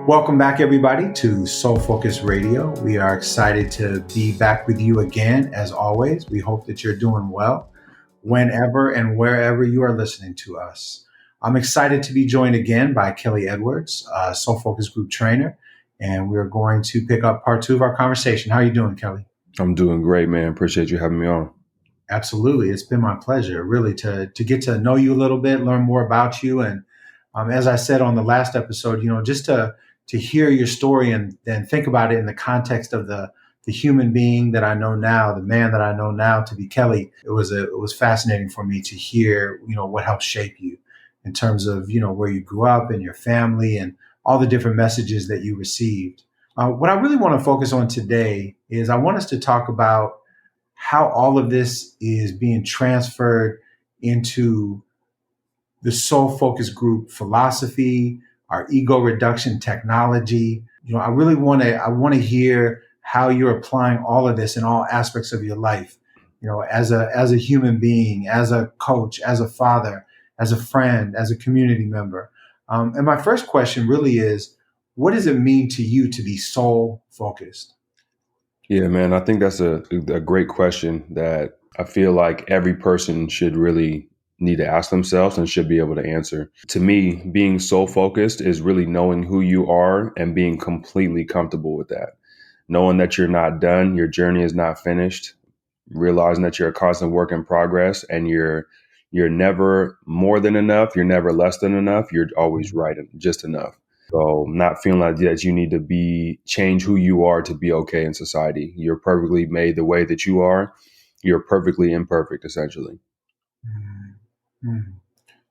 Welcome back, everybody, to Soul Focus Radio. We are excited to be back with you again, as always. We hope that you're doing well whenever and wherever you are listening to us. I'm excited to be joined again by Kelly Edwards, Soul Focus Group Trainer, and we're going to pick up part two of our conversation. How are you doing, Kelly? I'm doing great, man. Appreciate you having me on. Absolutely. It's been my pleasure, really, to get to know you a little bit, learn more about you. And as I said on the last episode, just to hear your story and then think about it in the context of the human being that I know now, the man that I know now to be Kelly. It was fascinating for me to hear, what helped shape you in terms of, where you grew up and your family and all the different messages that you received. What I really want to focus on today is I want us to talk about how all of this is being transferred into the Soul Focus Group philosophy, our ego reduction technology. I really I want to hear how you're applying all of this in all aspects of your life. As a human being, as a coach, as a father, as a friend, as a community member. And my first question really is, what does it mean to you to be soul focused? Yeah, man, I think that's a great question that I feel like every person should really need to ask themselves and should be able to answer. To me, being soul focused is really knowing who you are and being completely comfortable with that. Knowing that you're not done, your journey is not finished, realizing that you're a constant work in progress and you're never more than enough, you're never less than enough, you're always right and just enough. So not feeling like that you need to change who you are to be okay in society. You're perfectly made the way that you are. You're perfectly imperfect, essentially. Mm-hmm.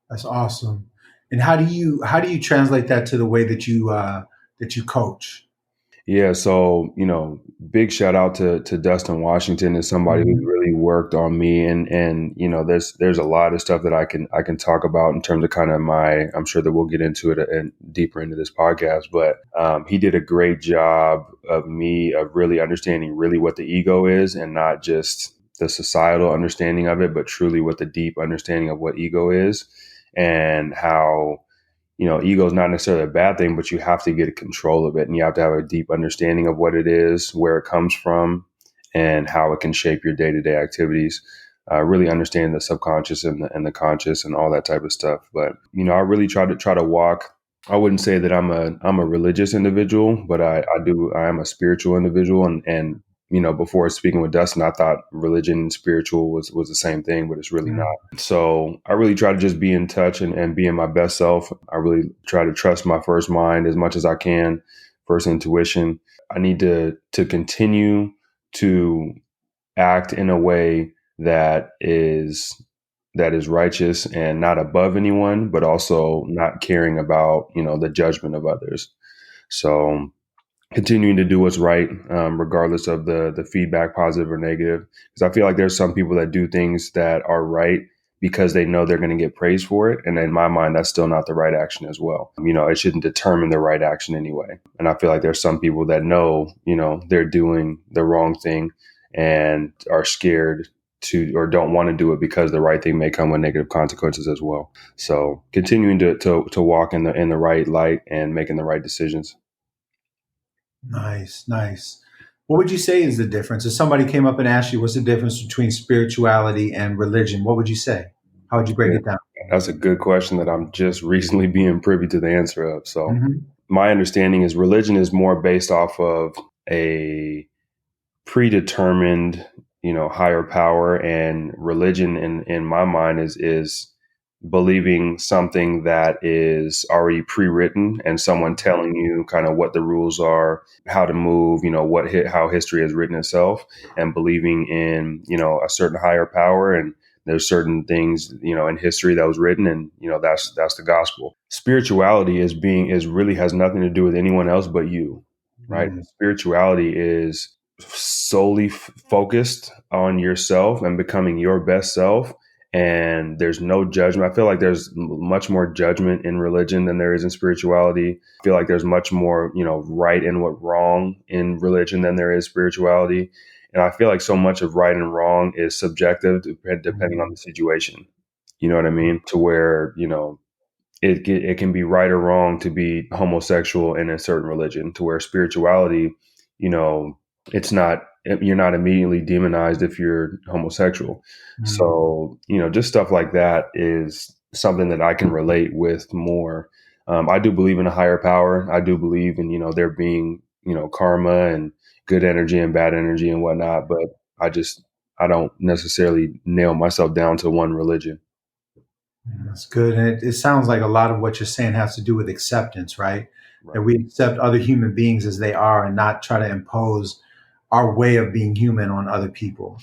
That's awesome. And how do you translate that to the way that you coach? Yeah, so big shout out to Dustin Washington is somebody who's Mhm. really worked on me, and there's a lot of stuff that I can talk about in terms of kind of my. I'm sure that we'll get into it and deeper into this podcast, but he did a great job of really understanding really what the ego is, and not just the societal understanding of it, but truly what the deep understanding of what ego is, and how ego is not necessarily a bad thing, but you have to get control of it and you have to have a deep understanding of what it is, where it comes from, and how it can shape your day to day activities. Really understand the subconscious and the conscious and all that type of stuff. But, I really try to walk. I wouldn't say that I'm a religious individual, but I am a spiritual individual. And before speaking with Dustin, I thought religion and spiritual was the same thing, but it's really not. So I really try to just be in touch and be in my best self. I really try to trust my first mind as much as I can, first intuition. I need to continue to act in a way that is righteous and not above anyone, but also not caring about, the judgment of others. So continuing to do what's right, regardless of the feedback, positive or negative. Because I feel like there's some people that do things that are right because they know they're going to get praised for it. And in my mind, that's still not the right action as well. It shouldn't determine the right action anyway. And I feel like there's some people that know, they're doing the wrong thing and are scared to or don't want to do it because the right thing may come with negative consequences as well. So continuing to walk in the right light and making the right decisions. Nice, nice. What would you say is the difference? If somebody came up and asked you, what's the difference between spirituality and religion? What would you say? How would you break Yeah, it down? that's a good question that I'm just recently being privy to the answer of. So Hmm. my understanding is religion is more based off of a predetermined, higher power, and religion in my mind is believing something that is already pre-written and someone telling you kind of what the rules are, how to move, how history has written itself, and believing in, a certain higher power, and there's certain things, in history that was written, and that's the gospel. Spirituality is really has nothing to do with anyone else but you, right? Mm. Spirituality is solely focused on yourself and becoming your best self, and there's no judgment. I feel like there's much more judgment in religion than there is in spirituality. I feel like there's much more, right and what wrong in religion than there is spirituality. And I feel like so much of right and wrong is subjective depending on the situation. You know what I mean? To where, it can be right or wrong to be homosexual in a certain religion, to where spirituality, you know, it's not, you're not immediately demonized if you're homosexual. Mm. So, just stuff like that is something that I can relate with more. I do believe in a higher power. I do believe in, there being, karma and good energy and bad energy and whatnot, but I don't necessarily nail myself down to one religion. That's good. And it sounds like a lot of what you're saying has to do with acceptance, right? That Right. we accept other human beings as they are and not try to impose our way of being human on other people.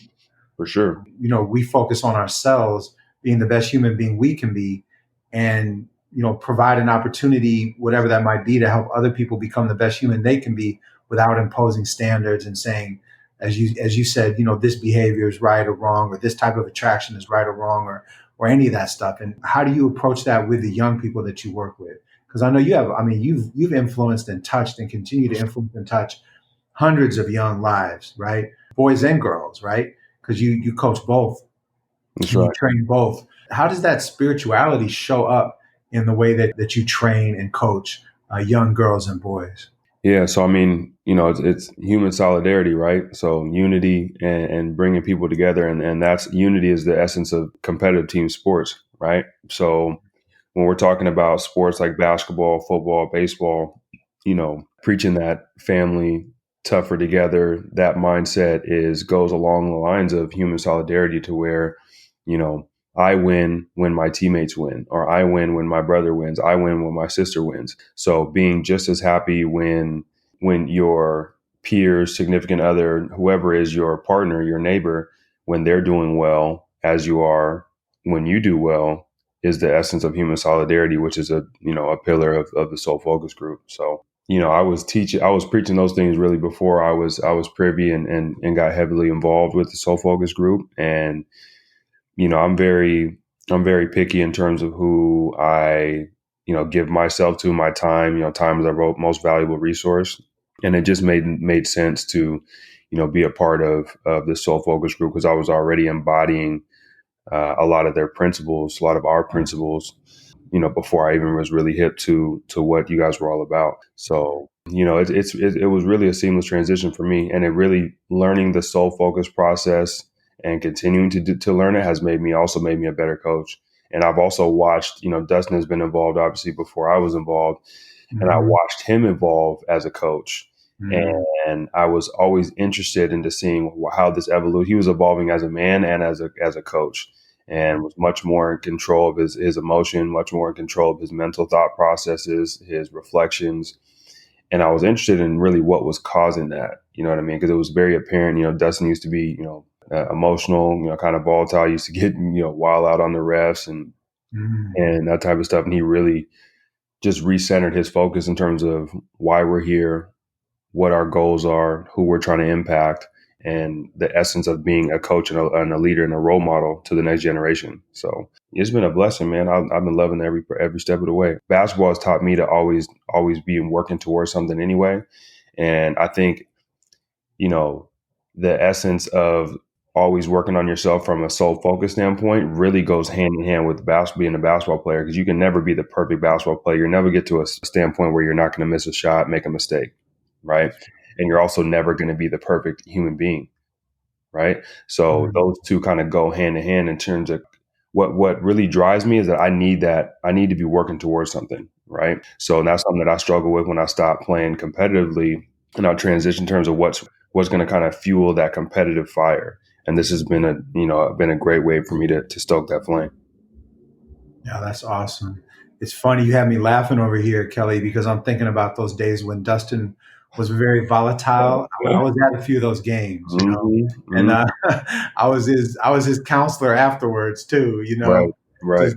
For sure. We focus on ourselves being the best human being we can be and, provide an opportunity, whatever that might be, to help other people become the best human they can be without imposing standards and saying, as you said, this behavior is right or wrong, or this type of attraction is right or wrong, or any of that stuff. And how do you approach that with the young people that you work with? Because I know you've influenced and touched and continue to influence and touch hundreds of young lives, right? Boys and girls, right? Because you coach both That's and you right. train both. How does that spirituality show up in the way that you train and coach young girls and boys? Yeah, so I mean, it's human solidarity, right? So unity and bringing people together, and that's unity is the essence of competitive team sports, right? So when we're talking about sports like basketball, football, baseball, preaching that family tougher together, that mindset goes along the lines of human solidarity, to where, you know, I win when my teammates win, or I win when my brother wins, I win when my sister wins. So being just as happy when your peers, significant other, whoever is your partner, your neighbor, when they're doing well as you are when you do well, is the essence of human solidarity, which is a pillar of the Soul Focus group. So, I was preaching those things really before I was privy and got heavily involved with the Soul Focus group. And, I'm very picky in terms of who I, give myself to, my time. Time is our most valuable resource. And it just made sense to, be a part of the Soul Focus group, because I was already embodying a lot of their principles, a lot of our principles, before I even was really hip to what you guys were all about. So, it was really a seamless transition for me, and it really, learning the Soul Focus process and continuing to learn it has made me a better coach. And I've also watched, Dustin has been involved obviously before I was involved, and I Mm-hmm. watched him evolve as a coach. Mm-hmm. And I was always interested into seeing how this evolution. He was evolving as a man and as a coach, and was much more in control of his emotion, much more in control of his mental thought processes, his reflections. And I was interested in really what was causing that. You know what I mean? Because it was very apparent. Dustin used to be, emotional, kind of volatile. Used to get, wild out on the refs and that type of stuff. And he really just recentered his focus in terms of why we're here, what our goals are, who we're trying to impact, and the essence of being a coach and a leader and a role model to the next generation. So it's been a blessing, man. I've been loving every step of the way. Basketball has taught me to always be working towards something anyway. And I think, you know, the essence of always working on yourself from a soul focus standpoint really goes hand in hand with being a basketball player, because you can never be the perfect basketball player. You never get to a standpoint where you're not going to miss a shot, make a mistake, right? And you're also never going to be the perfect human being, right? So Mm-hmm. those two kind of go hand in hand in terms of what really drives me is that I need to be working towards something, right? So that's something that I struggle with when I stop playing competitively, and I transition in terms of what's going to kind of fuel that competitive fire. And this has been a great way for me to stoke that flame. Yeah, that's awesome. It's funny you have me laughing over here, Kelly, because I'm thinking about those days when Dustin was very volatile. I was at a few of those games, and Hmm. I was his counselor afterwards too, Right, right, just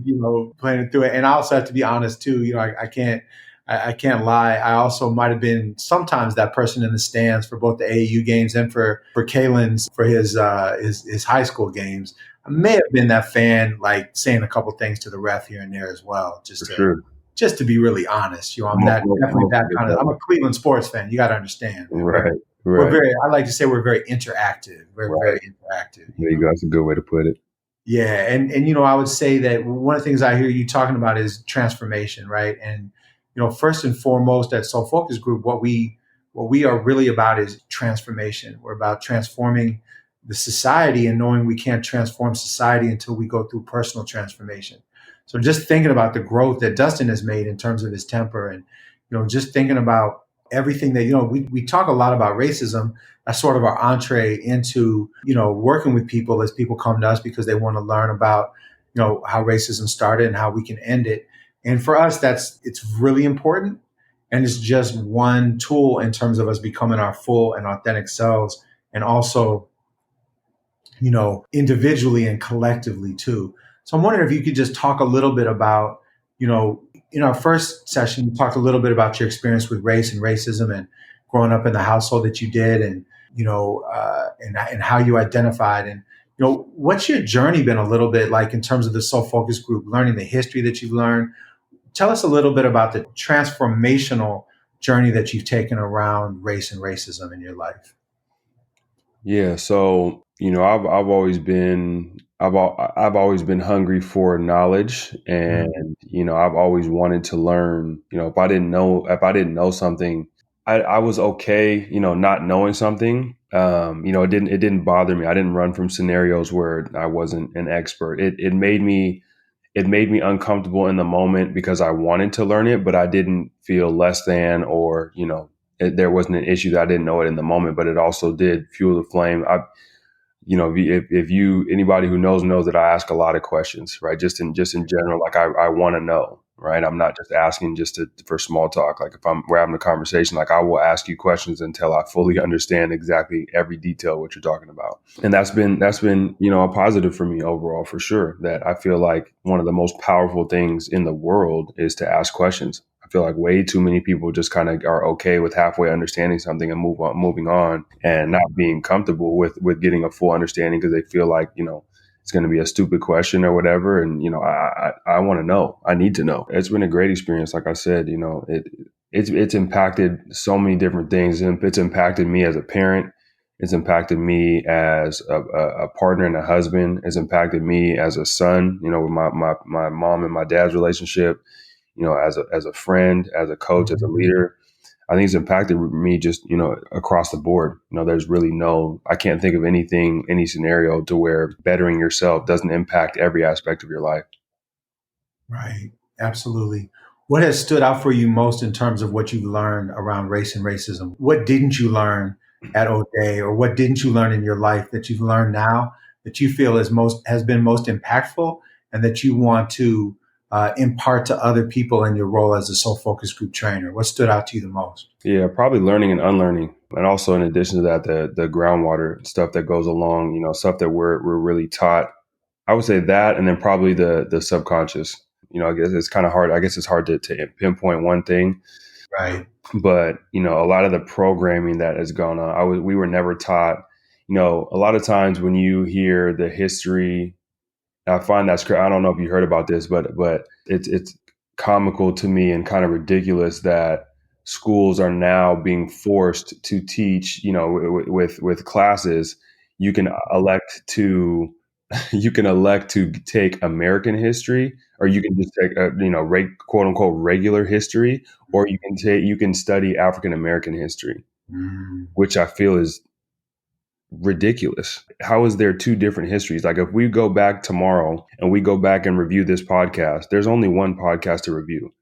playing through it. And I also have to be honest too, I can't lie. I also might have been sometimes that person in the stands for both the AAU games and for Kalen's for his high school games. I may have been that fan, like saying a couple things to the ref here and there as well, just for to sure. just to be really honest. I'm that definitely Most that of the kind of. I'm time. a Cleveland sports fan. You got to understand. Right, We're right. very. I like to say we're very interactive. We're Right. very interactive. There you go. That's a good way to put it. Yeah, and I would say that one of the things I hear you talking about is transformation, right? And first and foremost, at Soul Focus Group, what we are really about is transformation. We're about transforming the society and knowing we can't transform society until we go through personal transformation. So just thinking about the growth that Dustin has made in terms of his temper, and just thinking about everything that we talk a lot about racism. That's sort of our entree into working with people as people come to us because they want to learn about how racism started and how we can end it. And for us, it's really important, and it's just one tool in terms of us becoming our full and authentic selves, and also individually and collectively too. So I'm wondering if you could just talk a little bit about, in our first session, you talked a little bit about your experience with race and racism and growing up in the household that you did, and and how you identified, and what's your journey been a little bit like in terms of the Soul Focus Group, learning the history that you've learned. Tell us a little bit about the transformational journey that you've taken around race and racism in your life. Yeah, so I've always been I've always been hungry for knowledge, and Mm. I've always wanted to learn. If I didn't know something, I was okay, not knowing something. It didn't bother me. I didn't run from scenarios where I wasn't an expert. It made me uncomfortable in the moment because I wanted to learn it, but I didn't feel less than, or there wasn't an issue that I didn't know it in the moment, but it also did fuel the flame. If you anybody who knows that I ask a lot of questions, right? Just in general, like I want to know, right? I'm not just asking for small talk. Like if we're having a conversation, like I will ask you questions until I fully understand exactly every detail what you're talking about. And that's been a positive for me overall, for sure. That I feel like one of the most powerful things in the world is to ask questions. I feel like way too many people just kind of are okay with halfway understanding something and moving on, and not being comfortable with getting a full understanding because they feel like it's going to be a stupid question or whatever. And I want to know. I need to know. It's been a great experience. Like I said, it's impacted so many different things, and it's impacted me as a parent. It's impacted me as a partner and a husband. It's impacted me as a son. With my mom and my dad's relationship, as a friend, as a coach, as a leader. I think it's impacted me just, across the board. There's really I can't think of any scenario to where bettering yourself doesn't impact every aspect of your life. Right. Absolutely. What has stood out for you most in terms of what you've learned around race and racism? What didn't you learn at O'Day, or what didn't you learn in your life that you've learned now that you feel has been most impactful, and that you want to impart to other people in your role as a Soul Focus Group trainer? What stood out to you the most? Yeah, probably learning and unlearning. And also in addition to that, the groundwater stuff that goes along, stuff that we're really taught. I would say that, and then probably the subconscious. I guess it's kind of hard. I guess it's hard to pinpoint one thing. Right. But a lot of the programming that has gone on, we were never taught. A lot of times when you hear the history, I find that's I don't know if you heard about this, but it's comical to me and kind of ridiculous that schools are now being forced to teach. With classes, you can elect to you can elect to take American history, or you can just take quote unquote regular history, or you can study African American history, Mm. which I feel is ridiculous. How is there two different histories? Like if we go back tomorrow and we go back and review this podcast, there's only one podcast to review,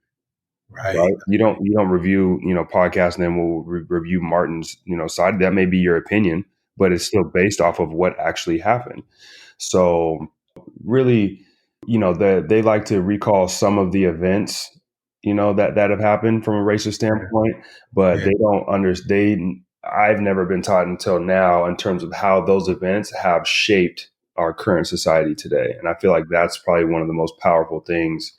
Right. right? You don't review, podcast and then we'll review Martin's, side. That may be your opinion, but it's still based off of what actually happened. So really, they like to recall some of the events, that have happened from a racial standpoint, but Yeah. they don't understand. I've never been taught until now in terms of how those events have shaped our current society today. And I feel like that's probably one of the most powerful things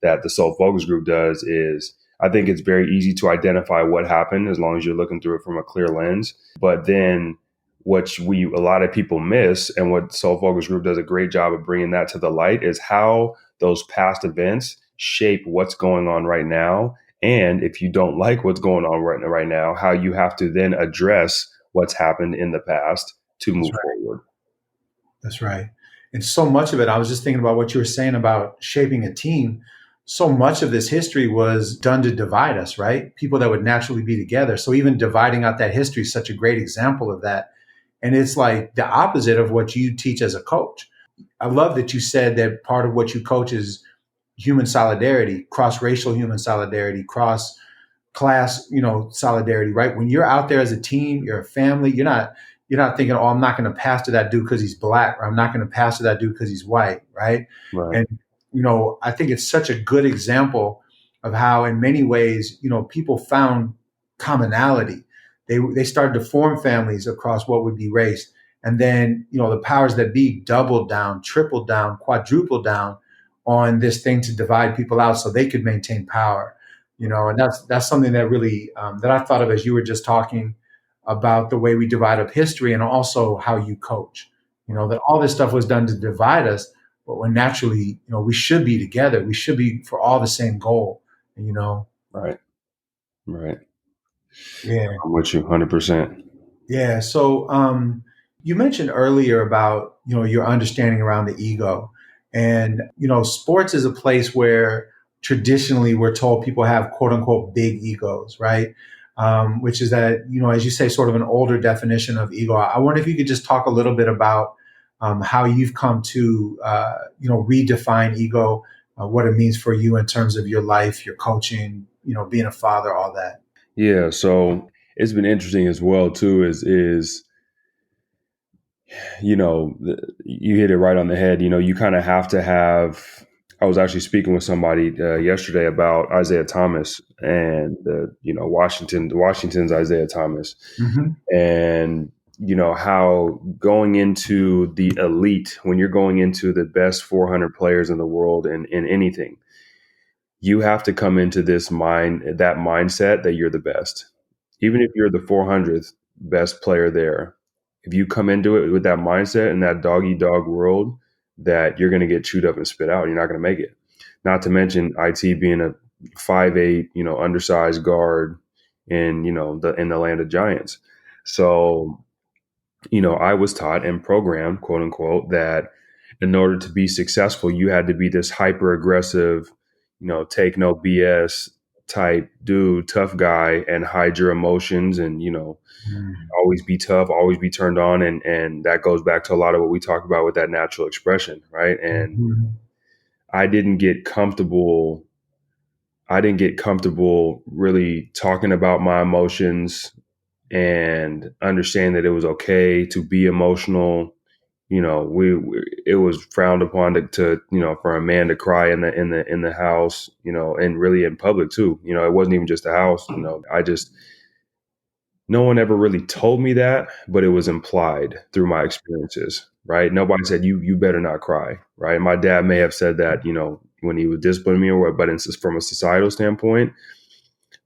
that the Soul Focus Group does is I think it's very easy to identify what happened as long as you're looking through it from a clear lens. But then a lot of people miss, and what Soul Focus Group does a great job of bringing that to the light, is how those past events shape what's going on right now. And if you don't like what's going on right now, how you have to then address what's happened in the past to That's move right. forward. That's right. And so much of it, I was just thinking about what you were saying about shaping a team. So much of this history was done to divide us, right? People that would naturally be together. So even dividing out that history is such a great example of that. And it's like the opposite of what you teach as a coach. I love that you said that part of what you coach is human solidarity, cross-racial human solidarity, cross class, solidarity, right? When you're out there as a team, you're a family, you're not thinking, oh, I'm not going to pass to that dude because he's black, or I'm not going to pass to that dude because he's white, right? Right. And I think it's such a good example of how, in many ways, people found commonality. They started to form families across what would be race, and then the powers that be doubled down, tripled down, quadrupled down on this thing to divide people out so they could maintain power. And that's something that really that I thought of as you were just talking about the way we divide up history, and also how you coach. That all this stuff was done to divide us, but when naturally, we should be together. We should be for all the same goal. Right. Right. Yeah. I'm with you 100%. Yeah. So you mentioned earlier about your understanding around the ego, and sports is a place where traditionally we're told people have quote unquote big egos, right? Which is that as you say, sort of an older definition of ego. I wonder if you could just talk a little bit about how you've come to redefine ego, what it means for you in terms of your life, your coaching, being a father, all that. Yeah. So it's been interesting as well too, is you hit it right on the head. You kind of have to have. I was actually speaking with somebody yesterday about Isaiah Thomas and Washington's Isaiah Thomas, Mm-hmm. and how going into the elite, when you're going into the best 400 players in the world in anything, you have to come into that mindset that you're the best, even if you're the 400th best player there. If you come into it with that mindset in that dog eat dog world, that you're going to get chewed up and spit out, you're not going to make it. Not to mention IT being a 5'8", undersized guard in the land of giants. So, I was taught and programmed, quote unquote, that in order to be successful, you had to be this hyper aggressive, take no BS type dude, tough guy, and hide your emotions, and always be tough, always be turned on, and that goes back to a lot of what we talked about with that natural expression, right? And Mm-hmm. I didn't get comfortable. I didn't get comfortable really talking about my emotions and understand that it was okay to be emotional. It was frowned upon to for a man to cry in the house, and really in public too. It wasn't even just the house. No one ever really told me that, but it was implied through my experiences, right? Nobody said you better not cry, right? My dad may have said that, when he was disciplining me or what, but from a societal standpoint,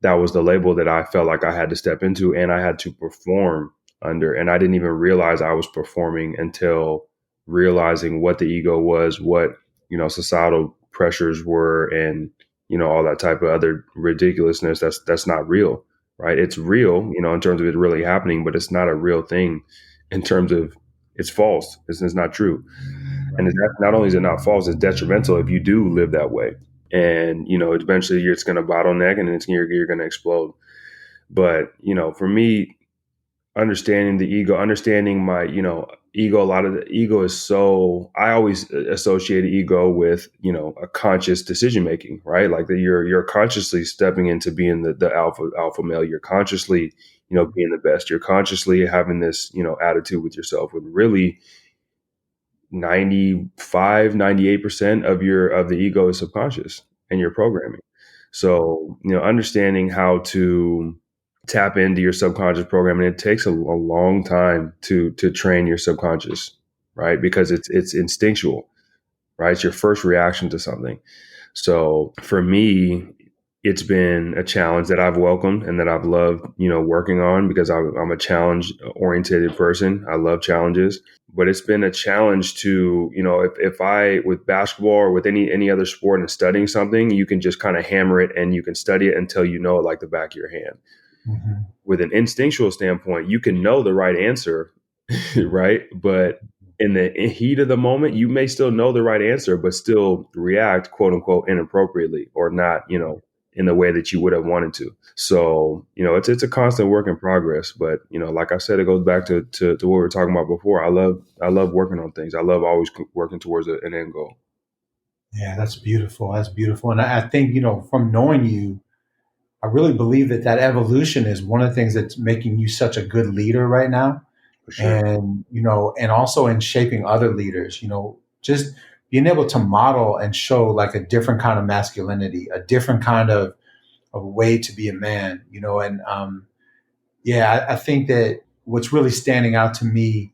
that was the label that I felt like I had to step into and I had to perform under. And I didn't even realize I was performing until realizing what the ego was, what, societal pressures were, and, all that type of other ridiculousness. That's not real, right? It's real, in terms of it really happening, but it's not a real thing in terms of it's false. It's not true. And not only is it not false, it's detrimental if you do live that way. And eventually it's going to bottleneck, and you're going to explode. But for me, understanding the ego, understanding my ego, a lot of the ego is so, I always associate ego with a conscious decision making, right? Like that you're consciously stepping into being the alpha male. You're consciously being the best. You're consciously having this attitude with yourself, when really 98% of the ego is subconscious and your programming. So, understanding how to tap into your subconscious programming, it takes a long time to train your subconscious, right? Because it's instinctual, right? It's your first reaction to something. So for me, it's been a challenge that I've welcomed and that I've loved, working on, because I'm a challenge oriented person. I love challenges, but it's been a challenge to, if I, with basketball or with any other sport and studying something, you can just kind of hammer it and you can study it until you know it like the back of your hand. Mm-hmm. With an instinctual standpoint, you can know the right answer, right? But in the heat of the moment, you may still know the right answer, but still react, quote unquote, inappropriately or not, in the way that you would have wanted to. So, it's a constant work in progress. But, like I said, it goes back to what we were talking about before. I love working on things. I love always working towards an end goal. Yeah, that's beautiful. That's beautiful. And I think, from knowing you, I really believe that that evolution is one of the things that's making you such a good leader right now. For sure. And, and also in shaping other leaders, just being able to model and show like a different kind of masculinity, a different kind of way to be a man, and yeah, I think that what's really standing out to me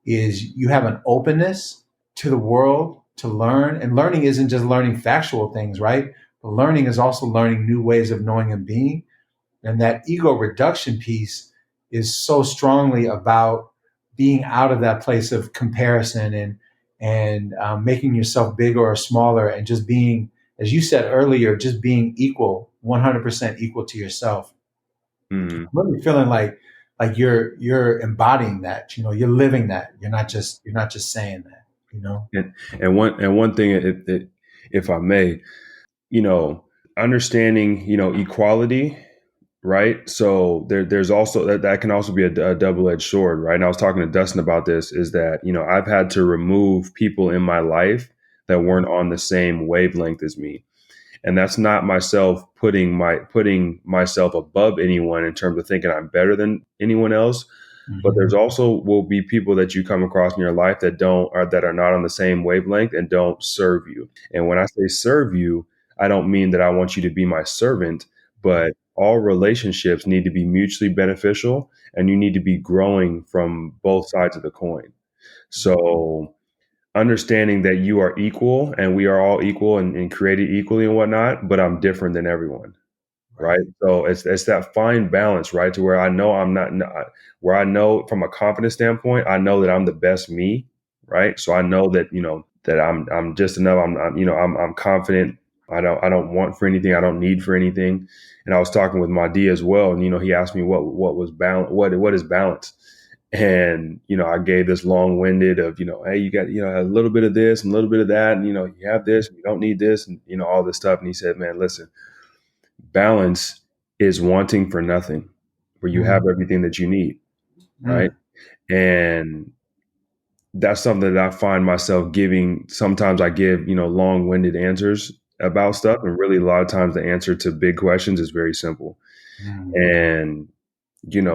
is you have an openness to the world to learn. And learning isn't just learning factual things, right? But learning is also learning new ways of knowing and being. And that ego reduction piece is so strongly about being out of that place of comparison and making yourself bigger or smaller and just being, as you said earlier, just being equal, 100% equal to yourself. Mhm. I'm really feeling like you're embodying that. You're living that. You're not just saying that. And one thing, if I may, you know, understanding, equality, right? So there's also that can also be a double-edged sword, right? And I was talking to Dustin about this, is that, I've had to remove people in my life that weren't on the same wavelength as me. And that's not myself putting myself above anyone in terms of thinking I'm better than anyone else. But Hmm. there's also will be people that you come across in your life that are not on the same wavelength and don't serve you. And when I say serve you, I don't mean that I want you to be my servant, but all relationships need to be mutually beneficial, and you need to be growing from both sides of the coin. So understanding that you are equal and we are all equal and created equally and whatnot, but I'm different than everyone. Right. Right. So it's that fine balance, right? To where I know where I know from a confidence standpoint, I know that I'm the best me. Right. So I know that, that I'm just enough. I'm confident. I don't want for anything. I don't need for anything. And I was talking with Mahdi as well. And, he asked me what was balance, what is balance? And, I gave this long winded of, hey, you got, a little bit of this and a little bit of that. And, you have this, and you don't need this, and, all this stuff. And he said, man, listen, balance is wanting for nothing, where you have Mm, everything that you need. Right. mm, And that's something that I find myself giving. Sometimes I give, long winded answers about stuff. And really, a lot of times the answer to big questions is very simple. mm, And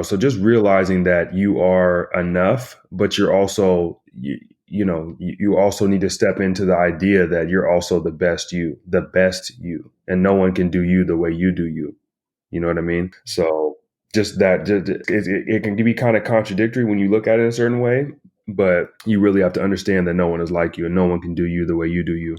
so just realizing that you are enough, but you're also, you also need to step into the idea that you're also the best you, and no one can do you the way you do you. You know what I mean? So it can be kind of contradictory when you look at it a certain way, but you really have to understand that no one is like you and no one can do you the way you do you.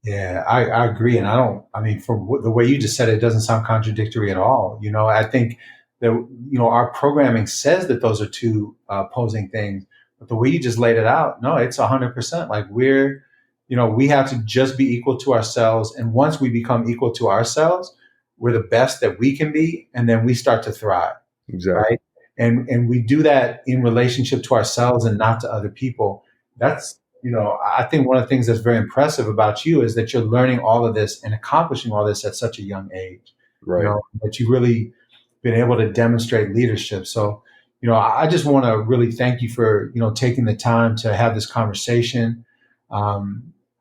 yeah, I agree, and I mean, from the way you just said it, it doesn't sound contradictory at all. I think that our programming says that those are two opposing things, but the way you just laid it out, no, it's 100%. Like we have to just be equal to ourselves, and once we become equal to ourselves, we're the best that we can be, and then we start to thrive, Exactly. right? And we do that in relationship to ourselves and not to other people. That's I think one of the things that's very impressive about you is that you're learning all of this and accomplishing all this at such a young age. Right. That you really been able to demonstrate leadership. So I just want to really thank you for taking the time to have this conversation.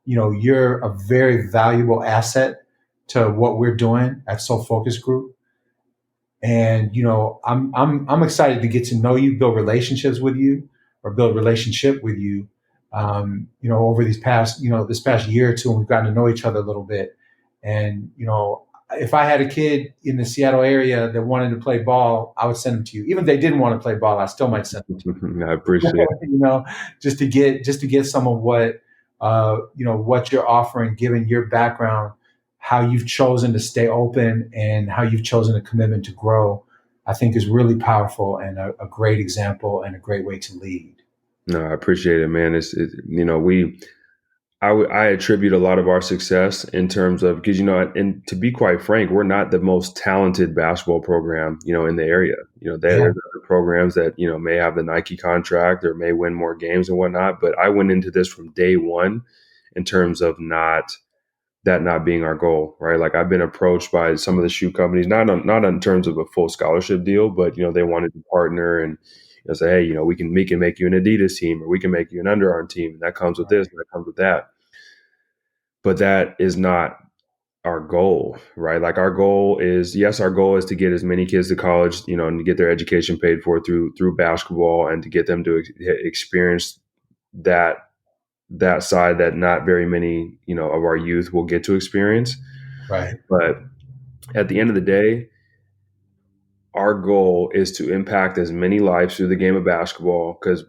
You're a very valuable asset to what we're doing at Soul Focus Group. And I'm excited to get to know you, build relationships with you, or build relationship with you. Over this past year or two, and we've gotten to know each other a little bit. And if I had a kid in the Seattle area that wanted to play ball, I would send them to you. Even if they didn't want to play ball, I still might send them to I appreciate you. Just to get some of what you're offering, given your background, how you've chosen to stay open and how you've chosen a commitment to grow, I think is really powerful and a great example and a great way to lead. No, I appreciate it, man. We I attribute a lot of our success in terms of, because, and to be quite frank, we're not the most talented basketball program, in the area. Yeah. There's other programs that, may have the Nike contract or may win more games and whatnot. But I went into this from day one in terms of not being our goal, right? Like, I've been approached by some of the shoe companies, not in terms of a full scholarship deal, but, they wanted to partner and, say, hey, we can make you an Adidas team, or we can make you an Under Armour team. And that comes with this, and that comes with that. But that is not our goal, right? Like, our goal is to get as many kids to college, and to get their education paid for through basketball, and to get them to experience that side that not very many, of our youth will get to experience. Right. But at the end of the day, our goal is to impact as many lives through the game of basketball, because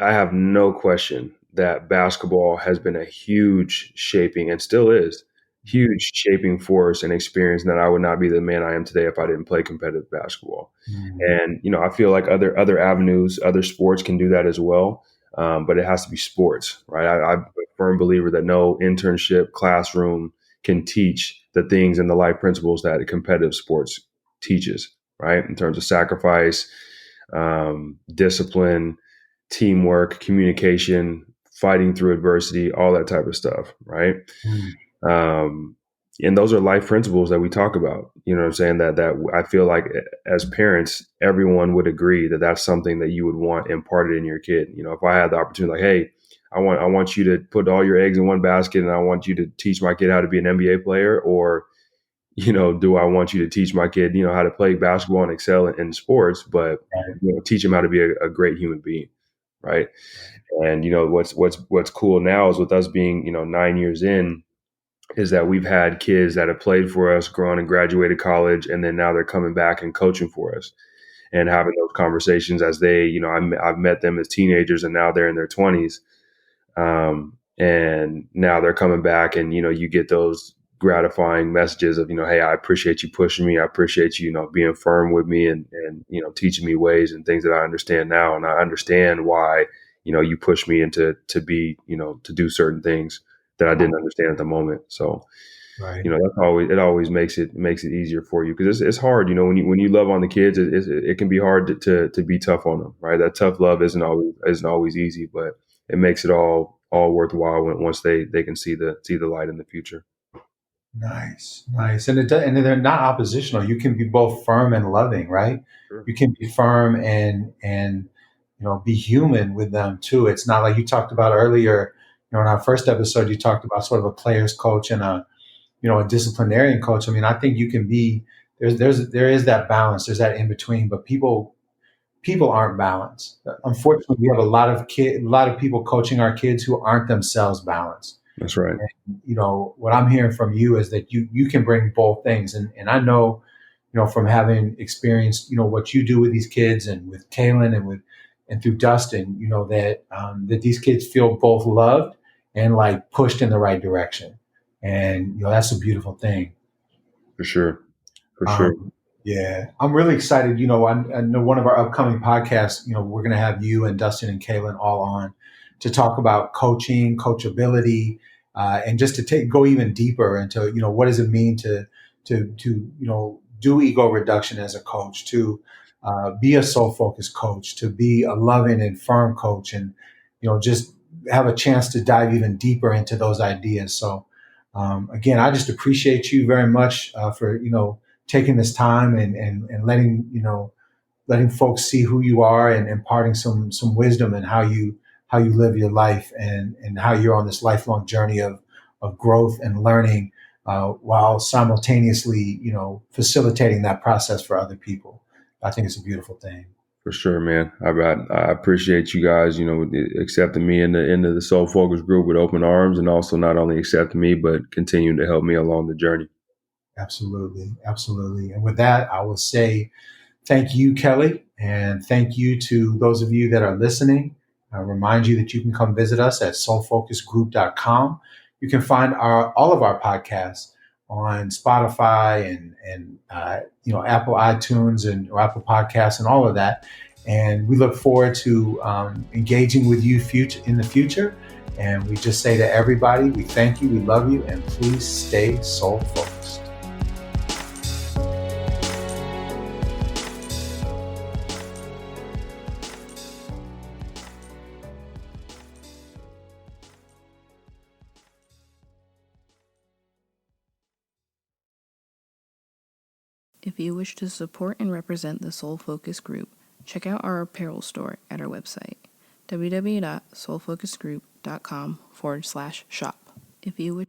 I have no question that basketball has been a huge shaping, and still is, huge shaping force and experience, that I would not be the man I am today if I didn't play competitive basketball. And, I feel like other avenues, other sports can do that as well. But it has to be sports, right? I'm a firm believer that no internship classroom can teach the things and the life principles that competitive sports teaches, right? In terms of sacrifice, discipline, teamwork, communication, fighting through adversity, all that type of stuff, right? And those are life principles that we talk about. You know what I'm saying? That I feel like, as parents, everyone would agree that that's something that you would want imparted in your kid. If I had the opportunity, like, hey, I want you to put all your eggs in one basket, and I want you to teach my kid how to be an NBA player, or, do I want you to teach my kid, how to play basketball and excel in sports, but teach him how to be a great human being, right? And what's cool now is, with us being 9 years in, is that we've had kids that have played for us, grown and graduated college, and then now they're coming back and coaching for us and having those conversations as they, I've met them as teenagers, and now they're in their 20s. And now they're coming back, and, you get those gratifying messages of, hey, I appreciate you pushing me. I appreciate you, being firm with me, and teaching me ways and things that I understand now. And I understand why, you push me into to be, to do certain things that I didn't understand at the moment. So, Right. it always makes it easier for you, because it's hard, when you love on the kids, it can be hard to be tough on them, right? That tough love isn't always easy, but it makes it all worthwhile once they can see the light in the future. Nice. And they're not oppositional. You can be both firm and loving, right? Sure. You can be firm and be human with them too. It's not like you talked about earlier. In our first episode, you talked about sort of a player's coach and a disciplinarian coach. I mean, I think you can be there is that balance. There's that in between, but people aren't balanced. Unfortunately, we have a lot of people coaching our kids who aren't themselves balanced. That's right. And, what I'm hearing from you is that you can bring both things. And I know, from having experienced, what you do with these kids and with Kalen and through Dustin, that these kids feel both loved and like pushed in the right direction. And, that's a beautiful thing. For sure. Yeah, I'm really excited. I know one of our upcoming podcasts, we're going to have you and Dustin and Kalen all on to talk about coaching, coachability, and just to go even deeper into, what does it mean to do ego reduction as a coach, to be a soul focused coach, to be a loving and firm coach, and just have a chance to dive even deeper into those ideas. So again, I just appreciate you very much for taking this time and letting folks see who you are and imparting some wisdom and how you live your life and how you're on this lifelong journey of growth and learning while simultaneously facilitating that process for other people. I think it's a beautiful thing. For sure, man. I appreciate you guys, accepting me into the Soul Focus group with open arms, and also not only accepting me, but continuing to help me along the journey. Absolutely. Absolutely. And with that, I will say thank you, Kelly, and thank you to those of you that are listening. I remind you that you can come visit us at soulfocusgroup.com. You can find all of our podcasts on Spotify and Apple iTunes or Apple Podcasts and all of that. And we look forward to engaging with you in the future And we just say to everybody, we thank you, we love you, and please stay soul focused. If you wish to support and represent the Soul Focus Group, check out our apparel store at our website, www.soulfocusgroup.com/shop. If you would